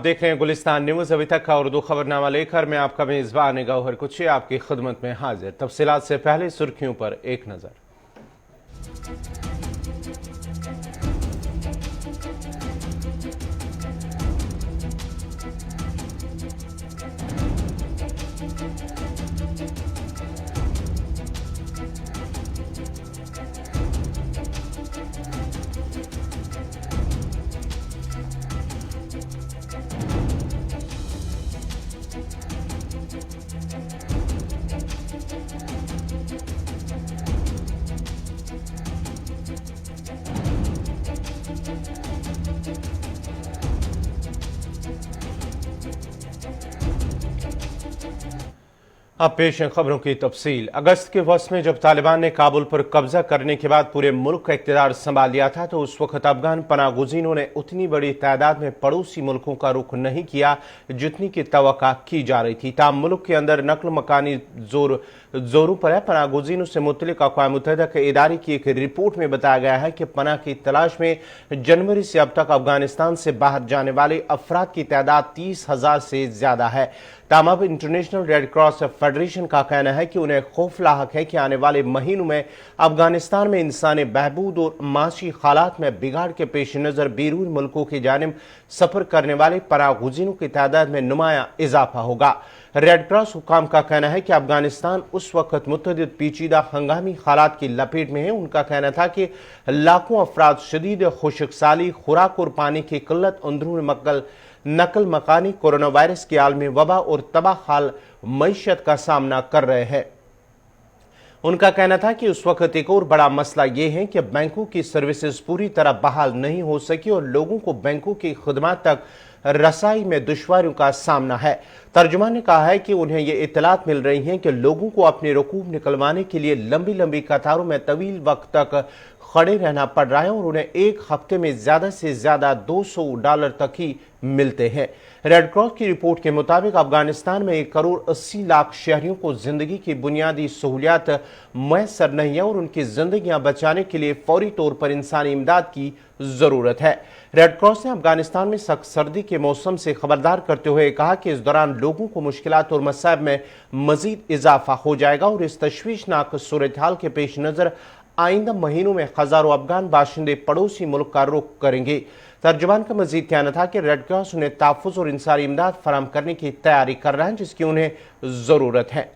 देख रहे हैं गुलिस्तान न्यूज। अभी तक का उर्दू खबरनामा लेकर मैं आपका मेजबान गौहर कुची आपकी खिदमत में हाजिर। तफसीलात से पहले सुर्खियों पर एक नजर। अब पेश है खबरों की तफसील। अगस्त के वक्त में जब तालिबान ने काबुल पर कब्जा करने के बाद पूरे मुल्क का इक़्तिदार संभाल लिया था तो उस वक्त अफगान पनागुज़ीनों ने उतनी बड़ी तादाद में पड़ोसी मुल्कों का रुख नहीं किया जितनी की तवक्का की जा रही थी। ताम मुल्क के अंदर नकल मकानी जोरों पर है। पनागुज़ीनों से मुतल्लिक़ अक़वाम मुत्तहिदा के इदारे की एक रिपोर्ट में बताया गया है कि पनाह की तलाश में जनवरी से अब तक अफगानिस्तान से बाहर जाने वाले अफराद की तादाद 30,000 से ज्यादा है। तामाब इंटरनेशनल रेड क्रॉस फेडरेशन का कहना है कि उन्हें खौफ लाहक है कि आने वाले महीनों में अफगानिस्तान में इंसानी बहबूद और माशी हालात में बिगाड़ के पेश नज़र बैरून मुल्कों की जानिब सफर करने वाले पनागुज़ीनों की तादाद में नुमाया इजाफा होगा। रेड क्रॉस हुकाम का कहना है कि अफगानिस्तान उस वक्त मुतअद्दिद पेचीदा हंगामी हालात की लपेट में है। उनका कहना था कि लाखों अफराद शदीद खुशकसाली, खुराक और पानी की किल्लत, अंदरून नकल मकानी, कोरोना वायरस के आलमी वबा और तबाह हाल मईशत का सामना कर रहे हैं। उनका कहना था कि उस वक्त एक और बड़ा मसला यह है कि बैंकों की सर्विसेज पूरी तरह बहाल नहीं हो सकी और लोगों को बैंकों की खिदमत तक रसाई में दुश्वारियों का सामना है। तर्जुमान ने कहा है कि उन्हें ये इत्तलात मिल रही हैं कि लोगों को अपने रकूब निकलवाने के लिए लंबी लंबी कतारों में तवील वक्त तक खड़े रहना पड़ रहा है और उन्हें एक हफ्ते में ज्यादा से ज्यादा $200 तक ही मिलते हैं। रेड क्रॉस की रिपोर्ट के मुताबिक अफगानिस्तान में 1,80,00,000 शहरियों को जिंदगी की बुनियादी सहूलियात मैसर नहीं है और उनकी जिंदगियां बचाने के लिए फौरी तौर पर इंसानी इमदाद की जरूरत है। रेड क्रॉस ने अफगानिस्तान में सख्त सर्दी के मौसम से खबरदार करते हुए कहा कि इस दौरान लोगों को मुश्किलात और मसाइब में मजीद इजाफा हो जाएगा और इस तशवीशनाक सूरत हाल के पेश नजर आइंदा महीनों में हजारों अफगान बाशिंदे पड़ोसी मुल्क का रुख करेंगे। तर्जुमान का मजीद कहना था कि रेड क्रॉस उन्हें तहफ़्फ़ुज़ और इंसानी इमदाद फराहम करने की तैयारी कर रहा है जिसकी उन्हें जरूरत है।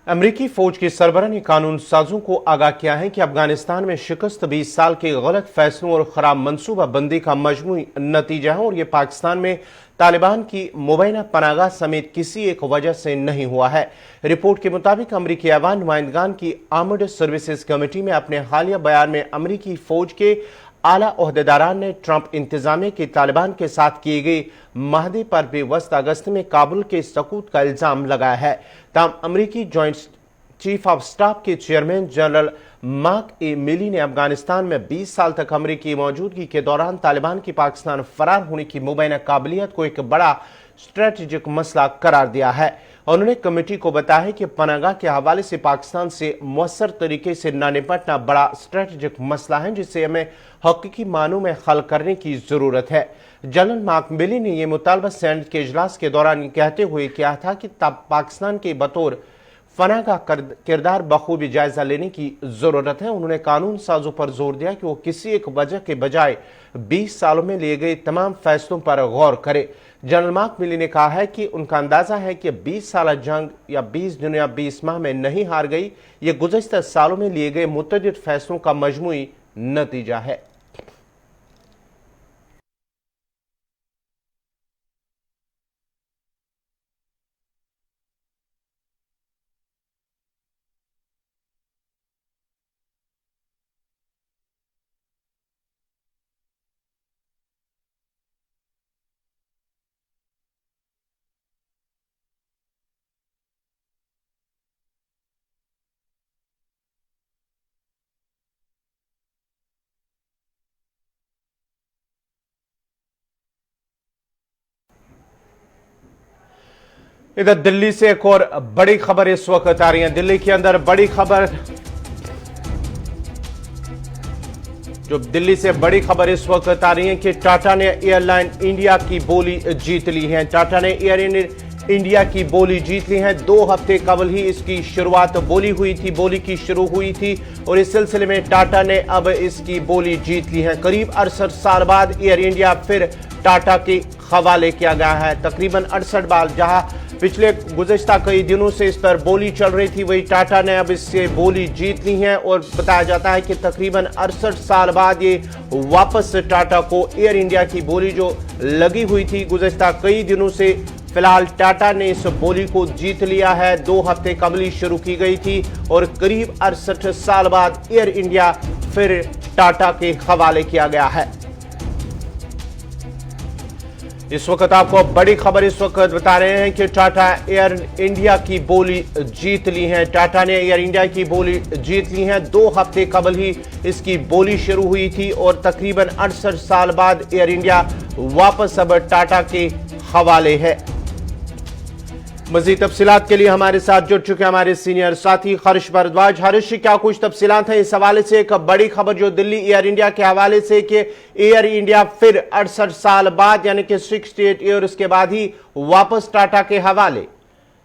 अमरीकी फौज के सरबराह ने कानून साजों को आगाह किया है कि अफगानिस्तान में शिकस्त 20 साल के गलत फैसलों और खराब मनसूबा बंदी का मजमूई नतीजा है और यह पाकिस्तान में तालिबान की मुबैना पनागाह समेत किसी एक वजह से नहीं हुआ है। रिपोर्ट के मुताबिक अमरीकी अवान नुमाइंदगान की आर्मड सर्विसेज कमेटी में अपने हालिया बयान में अमरीकी फौज के आला ओहदेदारान ने ट्रंप इंतजामिया के तालिबान के साथ किए गए माहदे पर बेवस्त अगस्त में काबुल के सकूत का इल्जाम लगाया है। ताम अमरीकी जॉइंट चीफ ऑफ स्टाफ के चेयरमैन जनरल मार्क ए मिली ने अफगानिस्तान में 20 साल तक अमरीकी मौजूदगी के दौरान तालिबान की पाकिस्तान फरार होने की मुबैना काबिलियत को एक बड़ा स्ट्रेटेजिक मसला करार दिया है। उन्होंने कमेटी को बताया कि पनागाह के हवाले से पाकिस्तान से मौसर तरीके से न निपटना बड़ा स्ट्रेटेजिक मसला है जिसे हमें हकीकी मानों में हल करने की जरूरत है। जनरल मार्क मिली ने यह मुतालबा सेनेट के इजलास के दौरान कहते हुए किया था कि तब पाकिस्तान के बतौर फना का किरदार बखूबी जायजा लेने की जरूरत है। उन्होंने कानून साजों पर जोर दिया कि वो किसी एक वजह के बजाय 20 सालों में लिए गए तमाम फैसलों पर गौर करे। जनरल मार्क मिली ने कहा है कि उनका अंदाजा है कि 20 साल जंग या 20 दिन या 20 माह में नहीं हार गई, ये गुज़श्ता सालों में लिए गए मुतअद्दिद फैसलों का मजमूई नतीजा है। इधर दिल्ली से एक और बड़ी खबर इस वक्त आ रही है। दिल्ली के अंदर बड़ी खबर जो दिल्ली से बड़ी खबर इस वक्त आ रही है कि टाटा ने एयरलाइन इंडिया की बोली जीत ली है। टाटा ने एयर इंडिया की बोली जीत ली है। 2 हफ्ते कबल ही इसकी शुरुआत बोली की शुरू हुई थी और इस सिलसिले में टाटा ने अब इसकी बोली जीत ली है। करीब 68 साल बाद एयर इंडिया फिर टाटा के हवाले किया गया है। तकरीबन 68 बार, जहां पिछले गुज़िश्ता कई दिनों से इस पर बोली चल रही थी, वही टाटा ने अब इससे बोली जीत ली है और बताया जाता है कि तकरीबन 68 साल बाद ये वापस टाटा को एयर इंडिया की बोली जो लगी हुई थी गुज़िश्ता कई दिनों से, फिलहाल टाटा ने इस बोली को जीत लिया है। 2 हफ्ते कबल शुरू की गई थी और करीब 68 साल बाद एयर इंडिया फिर टाटा के हवाले किया गया है। इस वक्त आपको बड़ी खबर इस वक्त बता रहे हैं कि टाटा एयर इंडिया की बोली जीत ली है। टाटा ने एयर इंडिया की बोली जीत ली है। 2 हफ्ते कबल ही इसकी बोली शुरू हुई थी और तकरीबन 68 साल बाद एयर इंडिया वापस अब टाटा के हवाले है। मजीद तफसीलात के लिए हमारे साथ जुड़ चुके हमारे सीनियर साथी हर्ष भारद्वाज। हर्ष, क्या कुछ तफसीलात हैं इस हवाले से? एक बड़ी खबर जो दिल्ली एयर इंडिया के हवाले से कि एयर इंडिया फिर 68 साल बाद यानी कि 68 ईयर्स के बाद ही वापस टाटा के हवाले।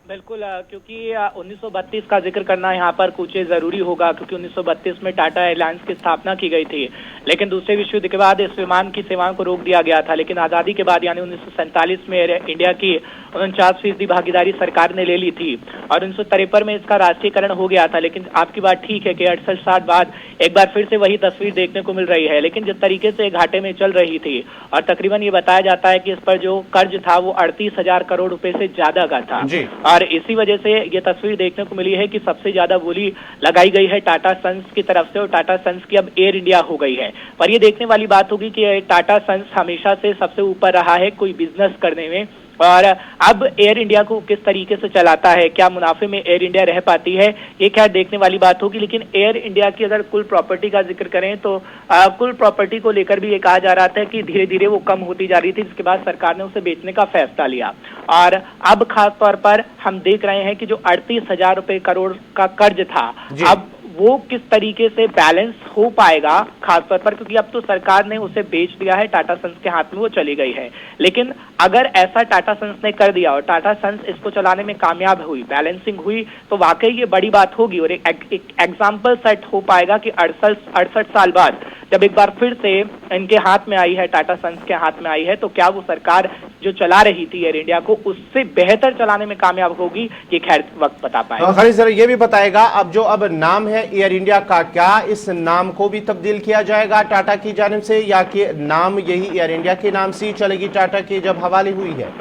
बिल्कुल, क्योंकि 1932 का जिक्र करना यहाँ पर कुछ जरूरी होगा, क्योंकि 1932 में टाटा एयरलाइंस की स्थापना की गई थी, लेकिन दूसरे विश्व युद्ध के बाद इस विमान की सेवाओं को रोक दिया गया था। लेकिन आज़ादी के बाद यानी 1947 में एयर इंडिया की 49% भागीदारी सरकार ने ले ली थी और 1953 में इसका राष्ट्रीयकरण हो गया था। लेकिन आपकी बात ठीक है कि 68 साल बाद एक बार फिर से वही तस्वीर देखने को मिल रही है, लेकिन जिस तरीके से घाटे में चल रही थी और तकरीबन ये बताया जाता है कि इस पर जो कर्ज था वो 38,000 करोड़ रुपए से ज्यादा का था और इसी वजह से ये तस्वीर देखने को मिली है कि सबसे ज्यादा बोली लगाई गई है टाटा सन्स की तरफ से और टाटा सन्स की अब एयर इंडिया हो गई है। पर ये देखने वाली बात होगी कि टाटा सन्स हमेशा से सबसे ऊपर रहा है कोई बिजनेस करने में और अब एयर इंडिया को किस तरीके से चलाता है, क्या मुनाफे में एयर इंडिया रह पाती है, ये क्या देखने वाली बात होगी। लेकिन एयर इंडिया की अगर कुल प्रॉपर्टी का जिक्र करें तो कुल प्रॉपर्टी को लेकर भी ये कहा जा रहा था कि धीरे धीरे वो कम होती जा रही थी, जिसके बाद सरकार ने उसे बेचने का फैसला लिया और अब खास तौर पर हम देख रहे हैं कि जो 38,000 रुपए करोड़ का कर्ज था अब वो किस तरीके से बैलेंस हो पाएगा, खासतौर पर क्योंकि अब तो सरकार ने उसे बेच दिया है, टाटा सन्स के हाथ में वो चली गई है। लेकिन अगर ऐसा टाटा सन्स ने कर दिया और टाटा सन्स इसको चलाने में कामयाब हुई, बैलेंसिंग हुई, तो वाकई ये बड़ी बात होगी और एक एग्जाम्पल सेट हो पाएगा कि 68 साल बाद जब एक बार फिर से इनके हाथ में आई है, टाटा सन्स के हाथ में आई है, तो क्या वो सरकार जो चला रही थी एयर इंडिया को उससे बेहतर चलाने में कामयाब होगी, ये खैर वक्त बता पाएगा। खैर सर, ये भी बताएगा अब जो अब नाम है एयर इंडिया का, क्या इस नाम को भी तब्दील किया जाएगा टाटा की जानिब से या कि नाम यही एयर इंडिया के नाम से ही चलेगी टाटा की जब हवाले हुई है?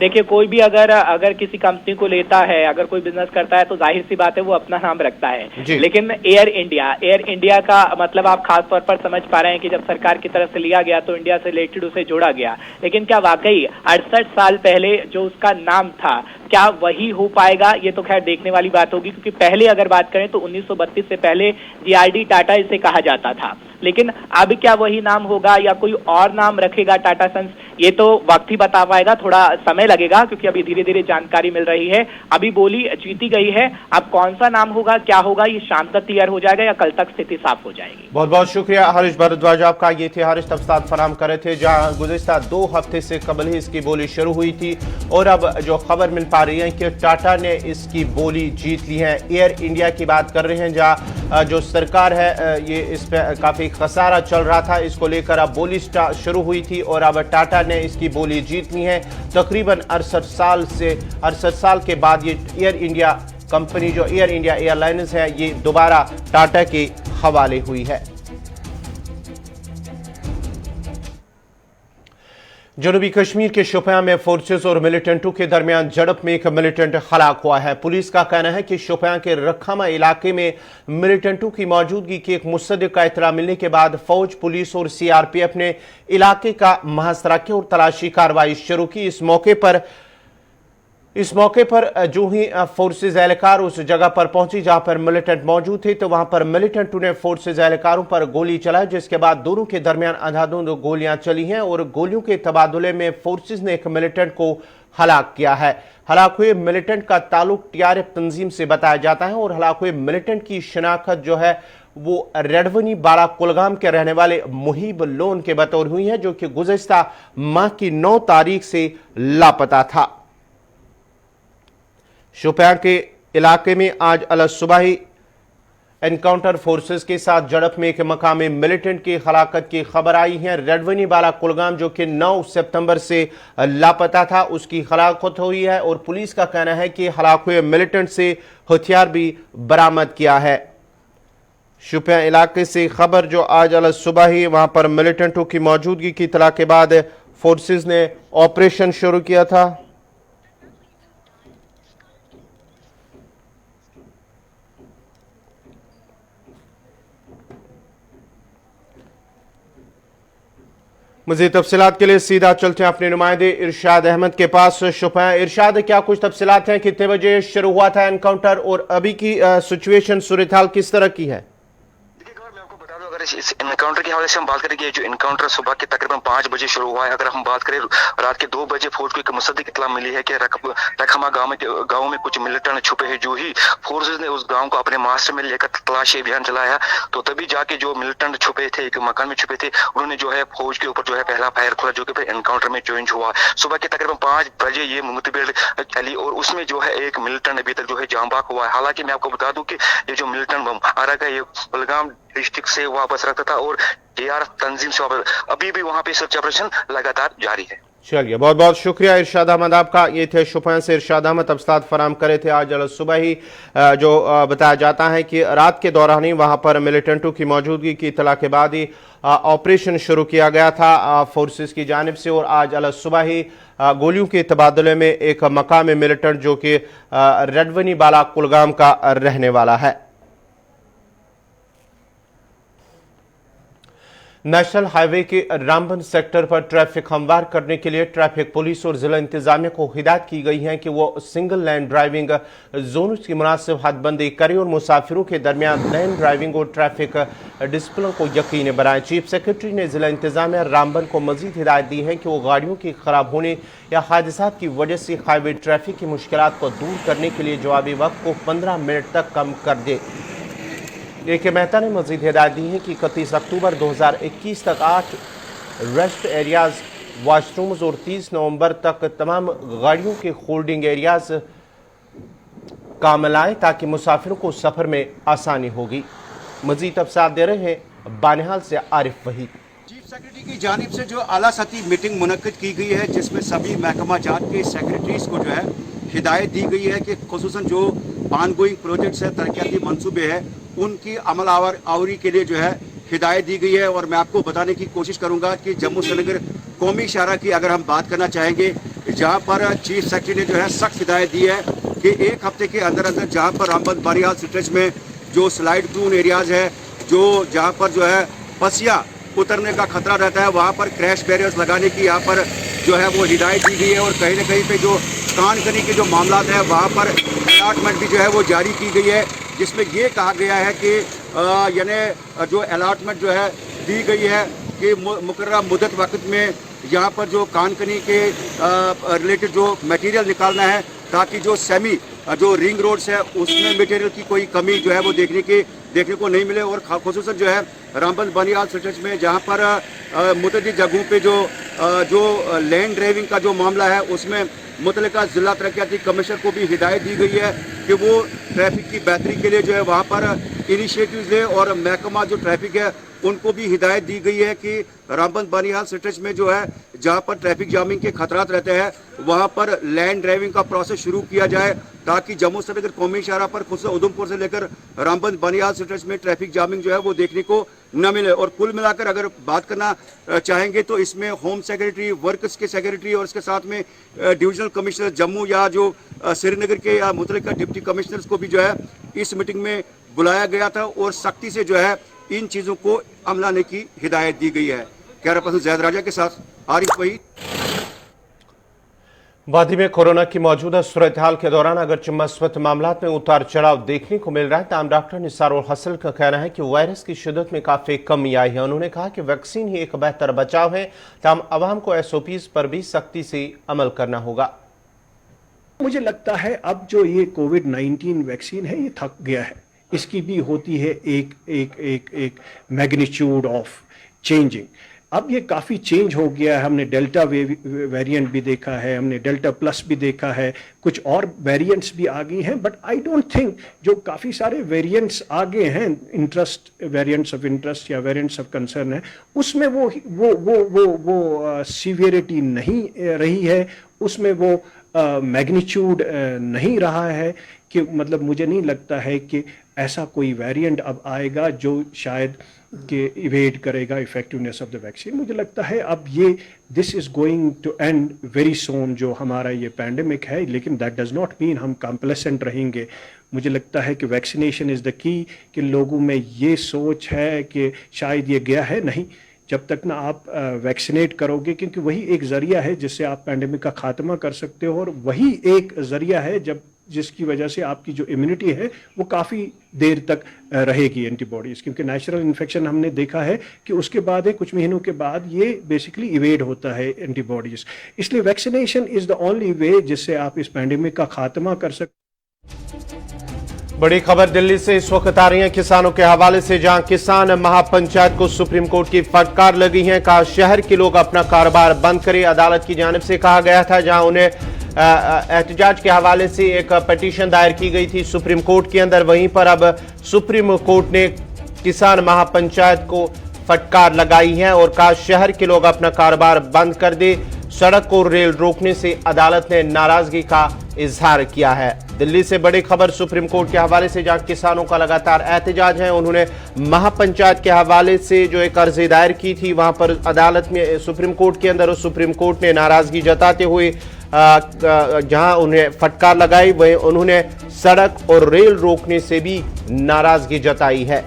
देखिए, कोई भी अगर किसी कंपनी को लेता है, अगर कोई बिजनेस करता है तो जाहिर सी बात है वो अपना नाम रखता है। लेकिन एयर इंडिया का मतलब आप खास तौर पर समझ पा रहे हैं कि जब सरकार की तरफ से लिया गया तो इंडिया से रिलेटेड उसे जोड़ा गया। लेकिन क्या वाकई 68 साल पहले जो उसका नाम था क्या वही हो पाएगा, ये तो खैर देखने वाली बात होगी, क्योंकि पहले अगर बात करें तो 1932 से पहले जीआरडी टाटा इसे कहा जाता था। लेकिन अब क्या वही नाम होगा या कोई और नाम रखेगा टाटा सन्स, ये तो वक्त ही बता पाएगा, थोड़ा समय लगेगा क्योंकि अभी धीरे धीरे जानकारी मिल रही है। अभी बोली जीती गई है, अब कौन सा नाम होगा, क्या होगा, ये शाम तक क्लियर हो जाएगा या कल तक स्थिति साफ हो जाएगी। बहुत बहुत शुक्रिया हर्ष भारद्वाज आपका। ये थे हर्ष तफसीलात फराहम कर रहे थे, जहां गुज़िश्ता 2 हफ्ते से कबल ही इसकी बोली शुरू हुई थी और अब जो खबर मिल पा रही है कि टाटा ने इसकी बोली जीत ली है। एयर इंडिया की बात कर रहे हैं, जहां जो सरकार है ये इस पर काफी खसारा चल रहा था, इसको लेकर अब बोली शुरू हुई थी और अब टाटा ने इसकी बोली जीत ली है। तकरीबन 68 साल के बाद ये एयर इंडिया कंपनी जो एयर इंडिया एयरलाइंस है ये दोबारा टाटा के हवाले हुई है। जनूबी कश्मीर के शोपियां में फोर्सेस और मिलिटेंटों के दरमियान झड़प में एक मिलिटेंट हलाक हुआ है। पुलिस का कहना है कि शोपियां के रखमा इलाके में मिलिटेंटों की मौजूदगी की एक मुसद्दिक का इतला मिलने के बाद फौज, पुलिस और सीआरपीएफ ने इलाके का मुहासरा किया और तलाशी कार्रवाई शुरू की। इस मौके पर जो ही फोर्सेज एहलकार उस जगह पर पहुंची जहां पर मिलिटेंट मौजूद थे, तो वहां पर मिलिटेंटों ने फोर्सेज एहलकारों पर गोली चलाई, जिसके बाद दोनों के दरमियान अंधाधुंध गोलियां चली हैं और गोलियों के तबादले में फोर्सेज ने एक मिलिटेंट को हलाक किया है। हलाक हुए मिलिटेंट का ताल्लुक टीआरएफ तंजीम से बताया जाता है और हलाक हुए मिलिटेंट की शिनाख्त जो है वो रेडवनी बाड़ा कुलगाम के रहने वाले मुहिब लोन के बतौर हुई है, जो कि गुज़िश्ता माह की 9 तारीख से लापता था। शोपियां के इलाके में आज अल सुबह ही एनकाउंटर फोर्सेस के साथ झड़प में एक मकामी मिलिटेंट की हलाकत की खबर आई है। रेडवनी बाला कुलगाम, जो कि 9 सितंबर से लापता था, उसकी हलाकत हुई है और पुलिस का कहना है कि हलाक हुए मिलिटेंट से हथियार भी बरामद किया है। शोपियां इलाके से खबर जो आज अल सुबह ही वहां पर मिलिटेंटों की मौजूदगी की इतला के बाद फोर्सेस ने ऑपरेशन शुरू किया था। मज़ीद तफसीलात के लिए सीधा चलते हैं अपने नुमाइंदे इरशाद अहमद के पास। शोपियां, इरशाद, क्या कुछ तफसीलात हैं? कितने बजे शुरू हुआ था एनकाउंटर और अभी की सिचुएशन सूरत हाल किस तरह की है? इस एनकाउंटर के हवाले से हम बात करेंगे। जो एनकाउंटर सुबह के तकरीबन 5 बजे शुरू हुआ है। अगर हम बात करें रात के 2 बजे फौज को एक मुसद्दिक इत्तला मिली है कि रखमा गांव में कुछ मिलिटेंट छुपे हैं। जो ही फोर्सेस ने उस गांव को अपने मास्टर में लेकर तलाशी अभियान चलाया तो तभी जाके जो मिलिटेंट छुपे थे, एक मकान में छुपे थे, उन्होंने जो है फौज के ऊपर जो है पहला फायर खोला, जो कि फिर एनकाउंटर में चेंज हुआ। सुबह के तकरीबन 5 बजे ये मुठभेड़ चली और उसमें जो है एक मिलिटेंट अभी तक जो है जाम बाक हुआ है। हालांकि मैं आपको बता दूं कि ये जो मिलिटेंट मारा गया ये कुलगाम डिस्ट्रिक्ट से वापस रखता था और JRF तंजीम से वापस, अभी भी वहां पे सर्च ऑपरेशन लगातार जारी है। चलिए, बहुत बहुत शुक्रिया इरशाद अहमद आपका। ये थे शोपियां से इरशाद अहमद, तफसीलात फराम करे थे। आज अल सुबह ही जो बताया जाता है कि रात के दौरान ही वहां पर मिलिटेंटों की मौजूदगी की इतला के बाद ही ऑपरेशन शुरू किया गया था फोर्सेस की जानिब से और आज अल सुबह ही गोलियों के तबादले में एक मकामी मिलिटेंट जो कि रेडवनी बाला कुलगाम का रहने वाला है। नेशनल हाईवे के रामबन सेक्टर पर ट्रैफिक हमवार करने के लिए ट्रैफिक पुलिस और जिला इंतजामिया को हिदायत की गई है कि वो सिंगल लाइन ड्राइविंग जोन की मुनासिब हदबंदी करें और मुसाफिरों के दरमियान लाइन ड्राइविंग और ट्रैफिक डिसिप्लिन को यकीनी बनाएं। चीफ सेक्रेटरी ने जिला इंतजामिया रामबन को मजीद हिदायत दी है कि वो गाड़ियों की खराब होने या हादसा की वजह से हाईवे ट्रैफिक की मुश्किलात को दूर करने के लिए जवाबी वक्त को 15 मिनट तक कम कर दे। AK मेहता ने मजीद हिदायत दी है कि 31 अक्टूबर 2021 तक 8 रेस्ट एरियाज, वॉशरूम्स और 30 नवंबर तक तमाम गाड़ियों के होल्डिंग एरियाज कामिल आए ताकि मुसाफिरों को सफर में आसानी होगी। मजीद तफसीलात दे रहे हैं बानिहाल से आरिफ वहीद। चीफ सेक्रेटरी की जानिब से जो आला सतही मीटिंग मुनक्किद की गई है, जिसमें सभी महकमा जात के सेक्रेटरीज को जो है हिदायत दी गई है कि खुसूसन जो ऑनगोइंग प्रोजेक्ट्स है, तरक्याती मंसूबे हैं, उनकी अमल आवरी के लिए जो है हिदायत दी गई है। और मैं आपको बताने की कोशिश करूंगा कि जम्मू श्रीनगर कौमी शाहरा की अगर हम बात करना चाहेंगे, जहां पर चीफ सेक्रेटरी ने जो है सख्त हिदायत दी है कि 1 हफ्ते के अंदर अंदर जहां पर रामबन बानिहाल स्ट्रेच में जो स्लाइड प्रून एरियाज है, जो जहां पर जो है पसिया उतरने का खतरा रहता है, वहां पर क्रैश बैरियर्स लगाने की यहाँ पर जो है वो हिदायत दी गई है। और कहीं न कहीं पे जो कान कनी के जो मामला है वहाँ पर अलॉटमेंट भी जो है वो जारी की गई है, जिसमें ये कहा गया है कि यानी जो अलॉटमेंट जो है दी गई है कि मुकर्रर मुद्दत वक्त में यहाँ पर जो कान कनी के रिलेटेड जो मटेरियल निकालना है, ताकि जो सेमी जो रिंग रोड्स है उसमें मटेरियल की कोई कमी जो है वो देखने को नहीं मिले। और खुसूसन जो है रामबन बानिहाल स्ट्रेच में जहाँ पर मुतअद्दिद जगहों पे जो लैंड ड्राइविंग का जो मामला है, उसमें मुतल्लिका जिला तरक्याती कमिश्नर को भी हिदायत दी गई है कि वो ट्रैफिक की बेहतरी के लिए जो है वहाँ पर इनिशिएटिव्स ले। और महकमा जो ट्रैफिक है उनको भी हिदायत दी गई है कि रामबन बानिहाल स्ट्रेच में जो है जहाँ पर ट्रैफिक जामिंग के खतरात रहते हैं वहाँ पर लैंड ड्राइविंग का प्रोसेस शुरू किया जाए, ताकि जम्मू श्रीनगर कौमी शाहरा पर खुद उधमपुर से लेकर रामबन बानिहाल स्ट्रेच में ट्रैफिक जामिंग जो है वो देखने को न मिले। और कुल मिलाकर अगर बात करना चाहेंगे तो इसमें होम सेक्रेटरी, वर्क्स के सेक्रेटरी और इसके साथ में डिविजनल कमिश्नर जम्मू या जो श्रीनगर के या मुतल्लिका डिप्टी कमिश्नर्स को भी जो है इस मीटिंग में बुलाया गया था और सख्ती से जो है इन चीज़ों को अमलाने की हिदायत दी गई है। कैमरा पर्सन जैद राजा के साथ आरिफ वहीद। वादी में कोरोना की मौजूदा सूरत हाल के दौरान अगरचे मस्बत मामलात में उतार चढ़ाव देखने को मिल रहा है, तमाम डॉक्टर निसारुल हसल का कहना है कि वायरस की शिद्दत में काफ़ी कमी आई है। उन्होंने कहा कि वैक्सीन ही एक बेहतर बचाव है, तमाम अवाम को SOPs पर भी सख्ती से अमल करना होगा। मुझे लगता है अब जो ये कोविड-19 वैक्सीन है ये थक गया है, इसकी भी होती है एक एक एक एक मैग्नीट्यूड ऑफ चेंजिंग। अब ये काफ़ी चेंज हो गया है, हमने डेल्टा वेरिएंट भी देखा है, हमने डेल्टा प्लस भी देखा है, कुछ और वेरिएंट्स भी आ गई हैं, बट आई डोंट थिंक जो काफ़ी सारे वेरिएंट्स आ गए हैं, वेरिएंट्स ऑफ इंटरेस्ट या वेरिएंट्स ऑफ कंसर्न है, उसमें वो सीवियरिटी नहीं रही है, उसमें वो मैग्नीट्यूड नहीं रहा है कि मतलब मुझे नहीं लगता है कि ऐसा कोई वेरिएंट अब आएगा जो शायद कि इवेड करेगा इफेक्टिवनेस ऑफ द वैक्सीन। मुझे लगता है अब ये this is going to end very soon जो हमारा ये पैंडेमिक है, लेकिन दैट डज नॉट मीन हम कॉम्प्लेसेंट रहेंगे। मुझे लगता है कि वैक्सीनेशन इज़ द की, कि लोगों में ये सोच है कि शायद ये गया है, नहीं, जब तक ना आप वैक्सीनेट करोगे, क्योंकि वही एक ज़रिया है जिससे आप पैंडेमिक का खात्मा कर सकते हो, और वही एक ज़रिया है जिसकी वजह से आपकी जो इम्यूनिटी है वो काफ़ी देर तक रहेगी एंटीबॉडीज़, क्योंकि नेचुरल इन्फेक्शन हमने देखा है कि उसके बाद कुछ महीनों के बाद ये बेसिकली इवेड होता है एंटीबॉडीज़। इसलिए vaccination is the only way जिससे आप इस पैंडेमिक का खात्मा कर सकते। बड़ी खबर दिल्ली से इस वक्त आ रही है किसानों के हवाले से, जहां किसान महापंचायत को सुप्रीम कोर्ट की फटकार लगी है। कहा शहर के लोग अपना कारोबार बंद करें, अदालत की जानिब से कहा गया था, जहां उन्हें एहतजाज के हवाले से एक पिटीशन दायर की गई थी सुप्रीम कोर्ट के अंदर। वहीं पर अब सुप्रीम कोर्ट ने किसान महापंचायत को फटकार लगाई है और कहा शहर के लोग अपना कारोबार बंद कर दे। सड़क और रेल रोकने से अदालत ने नाराजगी का इजहार किया है। दिल्ली से बड़ी खबर सुप्रीम कोर्ट के हवाले से, जहां किसानों का लगातार एहतजाज है। उन्होंने महापंचायत के हवाले से जो एक अर्जी दायर की थी, वहां पर अदालत में सुप्रीम कोर्ट के अंदर सुप्रीम कोर्ट ने नाराजगी जताते हुए जहां उन्हें फटकार लगाई, वहीं उन्होंने सड़क और रेल रोकने से भी नाराजगी जताई है।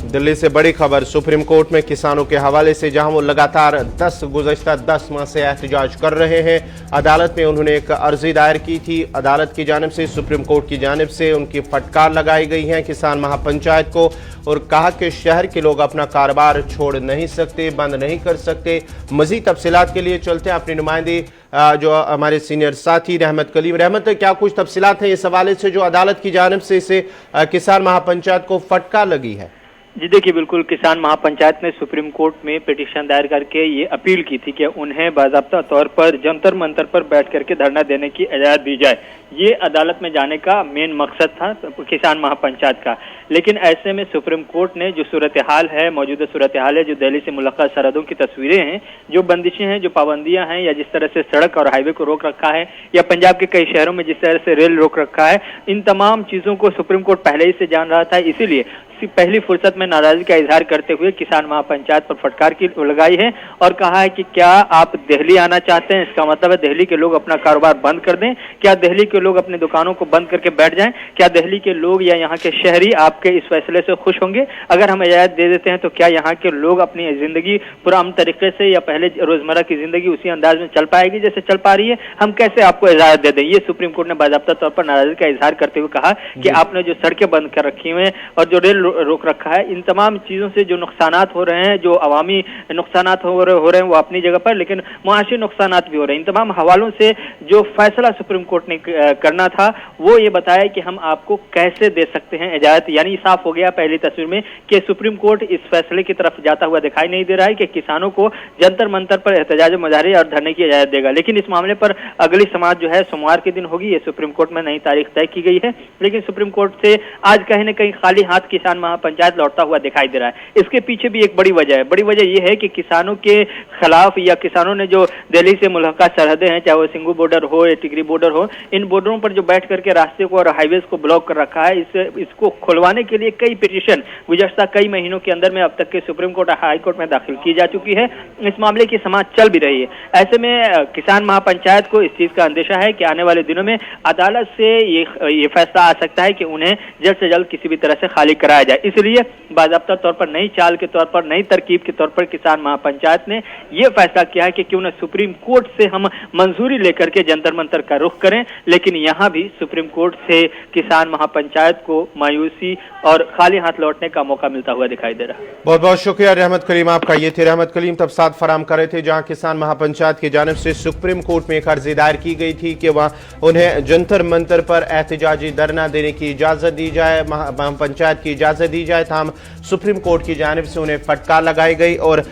दिल्ली से बड़ी खबर सुप्रीम कोर्ट में किसानों के हवाले से, जहां वो लगातार गुज़श्ता 10 माह से एहतजाज कर रहे हैं। अदालत में उन्होंने एक अर्जी दायर की थी, अदालत की जानिब से सुप्रीम कोर्ट की जानिब से उनकी फटकार लगाई गई है किसान महापंचायत को, और कहा कि शहर के लोग अपना कारोबार छोड़ नहीं सकते, बंद नहीं कर सकते। मजीद तफसीलात के लिए चलते हैं अपनी नुमाइंदी जो हमारे सीनियर साथी रहमत कलीम। रहमत, क्या कुछ तफसीलात हैं इस हवाले से जो अदालत की जानिब से इसे किसान महापंचायत को फटकार लगी है? जी देखिए, बिल्कुल किसान महापंचायत ने सुप्रीम कोर्ट में पिटीशन दायर करके ये अपील की थी कि उन्हें बाज़ाब्ता तौर पर जंतर मंतर पर बैठ करके धरना देने की इजाज़त दी जाए। ये अदालत में जाने का मेन मकसद था किसान महापंचायत का। लेकिन ऐसे में सुप्रीम कोर्ट ने जो सूरत हाल है, मौजूदा सूरत हाल है, जो दिल्ली से मुल्लका सरहदों की तस्वीरें हैं, जो बंदिशें हैं, जो पाबंदियां हैं, या जिस तरह से सड़क और हाईवे को रोक रखा है, या पंजाब के कई शहरों में जिस तरह से रेल रोक रखा है, इन तमाम चीज़ों को सुप्रीम कोर्ट पहले ही से जान रहा था। इसीलिए पहली फुर्सत में नाराजगी का इजहार करते हुए किसान महापंचायत पर फटकार की लगाई है और कहा है कि क्या आप दिल्ली आना चाहते हैं? इसका मतलब है दिल्ली के लोग अपना कारोबार बंद कर दें? क्या दिल्ली के लोग अपनी दुकानों को बंद करके बैठ जाएं? क्या दिल्ली के लोग या यहाँ के शहरी आपके इस फैसले से खुश होंगे? अगर हम इजाजत दे देते हैं तो क्या यहाँ के लोग अपनी जिंदगी पुराने तरीके से या पहले रोजमर्रा की जिंदगी उसी अंदाज में चल पाएगी जैसे चल पा रही है? हम कैसे आपको इजाजत दे दें? ये सुप्रीम कोर्ट ने बाज़ाब्ता तौर पर नाराजगी का इजहार करते हुए कहा कि आपने जो सड़कें बंद कर रखी हुई हैं और जो रेल रोक रखा है, इन तमाम चीजों से जो नुकसानात हो रहे हैं, जो अवामी नुकसानात हो रहे हैं वो अपनी जगह पर, लेकिन मुआशी नुकसानात भी हो रहे हैं। इन तमाम हवालों से जो फैसला सुप्रीम कोर्ट ने करना था वो ये बताया कि हम आपको कैसे दे सकते हैं इजाजत। यानी साफ हो गया पहली तस्वीर में कि सुप्रीम कोर्ट इस फैसले की तरफ जाता हुआ दिखाई नहीं दे रहा है कि किसानों को जंतर मंतर पर एहतजाज मुजाहरे और धरने की इजाजत देगा। लेकिन इस मामले पर अगली समाअत जो है सोमवार के दिन होगी। ये सुप्रीम कोर्ट में नई तारीख तय की गई है, लेकिन सुप्रीम कोर्ट से आज कहीं न कहीं खाली हाथ किसान महापंचायत लौटता हुआ दिखाई दे रहा है। इसके पीछे भी एक बड़ी वजह है। बड़ी वजह यह है कि किसानों के खिलाफ या किसानों ने जो दिल्ली से मुल्का सरहदें हैं, चाहे वो सिंगू बॉर्डर हो या टिकरी बॉर्डर हो, इन बॉर्डरों पर जो बैठ करके रास्ते को और हाईवेज को ब्लॉक कर रखा है, इसको खुलवाने के लिए कई पिटीशन गुज़श्ता कई महीनों के अंदर में अब तक के सुप्रीम कोर्ट और हाई कोर्ट में दाखिल की जा चुकी है। इस मामले की समाअत चल भी रही है। ऐसे में किसान महापंचायत को इस चीज का अंदेशा है कि आने वाले दिनों में अदालत से ये फैसला आ सकता है कि उन्हें जल्द से जल्द किसी भी तरह से खाली कराया जाए। इसलिए बाकायदा तौर पर नई चाल के तौर पर, नई तरकीब के तौर पर किसान महापंचायत ने यह फैसला किया है कि क्यों न सुप्रीम कोर्ट से हम मंजूरी लेकर के जंतर मंतर का रुख करें, लेकिन यहाँ भी सुप्रीम कोर्ट से किसान महापंचायत को मायूसी और खाली हाथ लौटने का मौका मिलता हुआ दिखाई दे रहा है। बहुत बहुत शुक्रिया रहमत कलीम आपका। ये थे रहमत कलीम तफसात फराम कर रहे थे जहां किसान महापंचायत की जानिब से सुप्रीम कोर्ट में एक अर्जी दायर की गई थी कि वह उन्हें जंतर मंतर पर एहतजाजी धरना देने की इजाजत दी जाए, महापंचायत की इजाजत दी जाए। ताहम सुप्रीम कोर्ट की जानिब से उन्हें फटकार लगाई गई और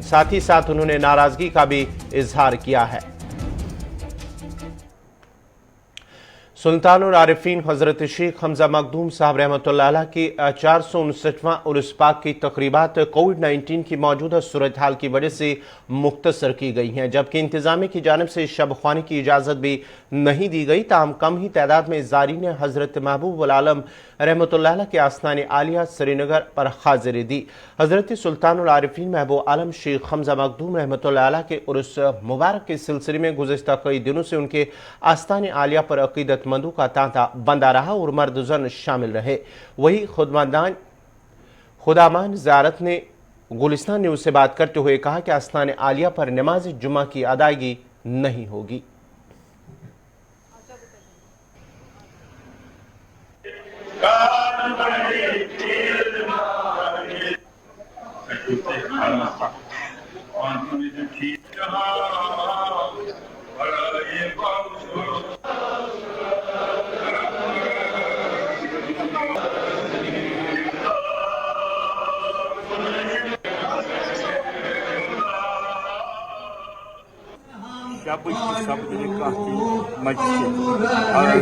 साथ ही साथ उन्होंने नाराजगी का भी इजहार किया है। सुल्तानुल आरिफीन हजरत शेख हमजा मखदूम साहब रहमतुल्लाह अलैह की 459वां उर्स पाक की तकरीबात कोविड-19 की मौजूदा सूरत हाल की वजह से मुख्तसर की गई हैं, जबकि इंतजामिया की जानिब से शब ख्वानी की इजाज़त भी नहीं दी गई। ताहम कम ही तादाद में ज़ारीन हजरत महबूब उल आलम रहमतुल्लाह अलैह के आस्तान आलिया श्रीनगर पर हाजिरी दी। हजरत सुल्तानुल आरिफीन महबूब आलम शेख हमजा मखदूम रहमतुल्लाह अलैह के उर्स मुबारक के सिलसिले में गुज़िश्ता कई दिनों से उनके आस्तान आलिया पर अकीदतमंदों का तांता बंदा रहा और मर्द जन शामिल रहे। वही खुदामान ज़ियारत ने गुलिस्तान न्यूज़ से बात करते हुए कहा कि आस्तान आलिया पर नमाज जुमा की अदायगी नहीं होगी।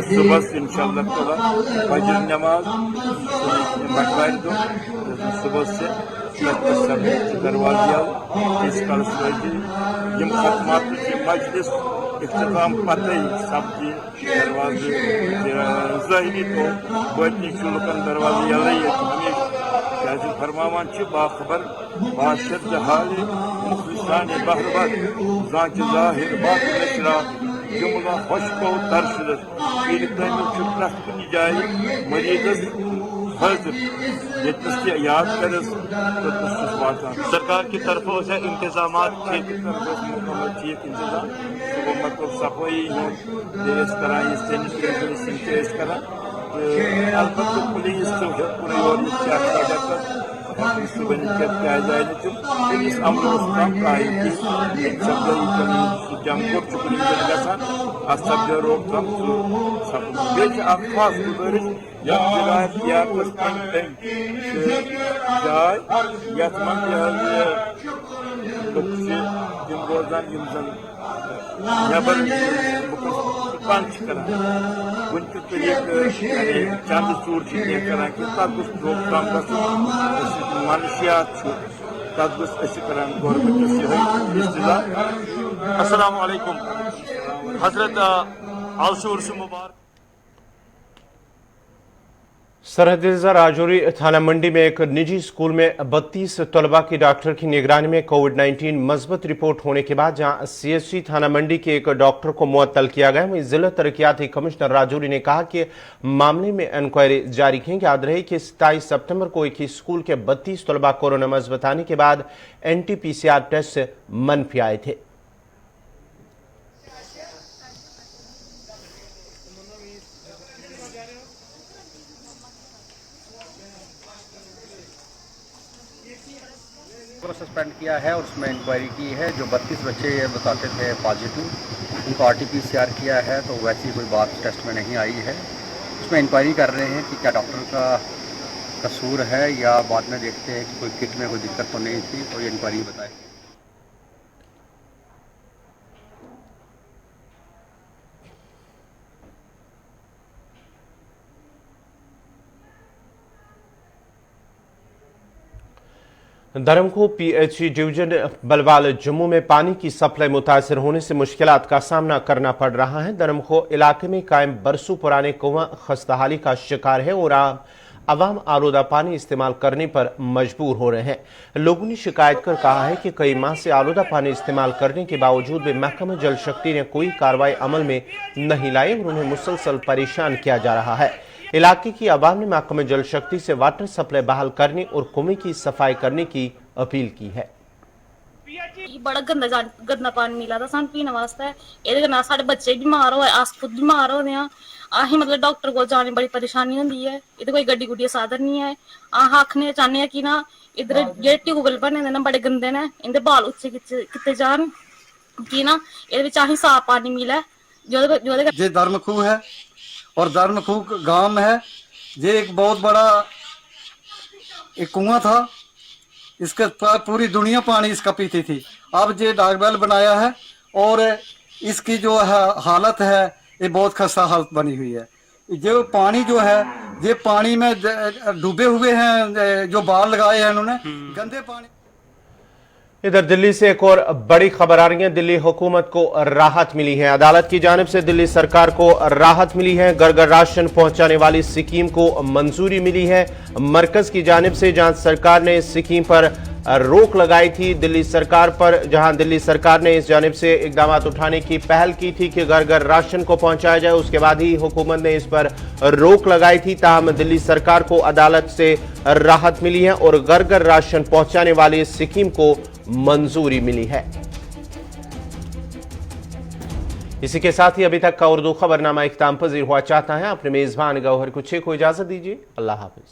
सुबह इंशाअल्लाह ताला फजर नमाज बटवार दो सुबह से दरवाजा इस कल यम खत्मात की मजलिस इख्तिताम पते सब्जी दरवाजे ज़ाहिरी तो बतनी लुकन दरवाजे यल्ले हमेशा फरमावान बाखबर बाशद हाल मुखलिसान बहरबर जांच जाहिर बात नशरा जुमला खुशको तरशद इन तमिल कुछ जाए मरीजस हजर ये याद कर सरकार की तरफों से इंतजाम ठीक इंतजाम मतलब सफाई करा अलबत्त पुलिस पुलिस अमल सब्जो रोकथाम खास गुजारिश जाय यथ मन रोजान नबर दुकान कर वन तरीक चंद चूर कर तथ रोकथाम मनशियात तथ गवर्नमेंट अस्सलाम वालेकुम हजरत आलशूर मुबारक। सरहद राजौरी थाना मंडी में एक निजी स्कूल में 32 तलबा की डॉक्टर की निगरानी में कोविड-19 मस्बत रिपोर्ट होने के बाद जहां CSC थाना मंडी के एक डॉक्टर को मुअत्तल किया गया, वहीं जिला तरक्याती कमिश्नर राजौरी ने कहा कि मामले में इंक्वायरी जारी की। याद रहे कि 27 सितंबर को एक ही स्कूल के 32 तलबा कोरोना मस्बत आने के बाद NT-PCR टेस्ट से मनफी आए थे। सस्पेंड किया है और उसमें इंक्वायरी की है। जो 32 बच्चे ये बताते थे पॉजिटिव, उनको RT-PCR किया है तो वैसी कोई बात टेस्ट में नहीं आई है। उसमें इंक्वायरी कर रहे हैं कि क्या डॉक्टर का कसूर है या बाद में देखते हैं कि कोई किट में कोई दिक्कत तो नहीं थी, तो ये इंक्वायरी बताए। धर्मखो PHE डिवीजन बलवाल जम्मू में पानी की सप्लाई मुतासर होने से मुश्किलात का सामना करना पड़ रहा है। धर्मखो इलाके में कायम बरसों पुराने कुआं खस्ताहाली का शिकार है और आवाम आलूदा पानी इस्तेमाल करने पर मजबूर हो रहे हैं। लोगों ने शिकायत कर कहा है कि कई माह से आलूदा पानी इस्तेमाल करने के बावजूद भी महकमा जल शक्ति ने कोई कार्रवाई अमल में नहीं लाई और उन्हें मुसलसल परेशान किया जा रहा है। इलाके की आवाम ने महकमे जल शक्ति से वाटर सप्लाई बहाल करने और कुएं की सफाई करने की अपील की है। बड़ा गंदा पानी मिला था सानू पीने वास्ते, ਇਹਦੇ ਨਾਲ ਸਾਡੇ ਬੱਚੇ ਬਿਮਾਰ ਹੋਏ, ਆਸ ਖੁਦ ਬਿਮਾਰ ਹੋਦੇ ਆ। ਆਹੀ ਮਤਲਬ ਡਾਕਟਰ ਕੋਲ ਜਾਣੇ ਬੜੀ ਪਰੇਸ਼ਾਨੀ ਹੁੰਦੀ ਹੈ। ਇਹਦੇ ਕੋਈ ਗੱਡੀ ਗੁੱਡੀ ਸਾਧਨ ਨਹੀਂ ਹੈ। ਆਹ ਆਖਣੇ ਚਾਹੁੰਦੇ ਆ ਕਿ ਨਾ ਇਧਰ ਜਿਹੜੇ ਟਿਊਬਵੈਲ ਬਣੇ ਨੇ ਨਾ ਬੜੇ ਗੰਦੇ ਨੇ, ਇਹਦੇ ਬਾਲ ਉੱਚੇ ਕਿਤੇ ਜਾਣ ਕਿ ਨਾ ਇਹਦੇ ਵਿੱਚ ਆਹੀ ਸਾਫ पानी मिले। ये धर्मखू है और धर्मखू गांव में है। ये एक बहुत बड़ा एक कुआं था, इसके पूरी दुनिया पानी इसका पीती थी। अब ये डाकबेल बनाया है और इसकी जो है हालत है ये बहुत खस्ता हालत बनी हुई है। जो पानी जो है ये पानी में डूबे हुए हैं, जो बाल लगाए हैं इन्होंने गंदे पानी। इधर दिल्ली से एक और बड़ी खबर आ रही है। दिल्ली हुकूमत को राहत मिली है। अदालत की जानिब से दिल्ली सरकार को राहत मिली है। घर घर राशन पहुंचाने वाली स्कीम को मंजूरी मिली है। मरकज की जानिब से जहां सरकार ने इस स्कीम पर रोक लगाई थी दिल्ली सरकार पर, जहां दिल्ली सरकार ने इस जानिब से इकदाम उठाने की पहल की थी कि घर घर राशन को पहुंचाया जाए, उसके बाद ही हुकूमत ने इस पर रोक लगाई थी। ताहम दिल्ली सरकार को अदालत से राहत मिली है और घर घर राशन पहुंचाने वाली इस स्कीम को मंजूरी मिली है। इसी के साथ ही अभी तक का उर्दू खबरनामा इख्तिताम पजीर हुआ चाहता है। अपने मेजबान गौहर कुछे को इजाजत दीजिए। अल्लाह हाफिज।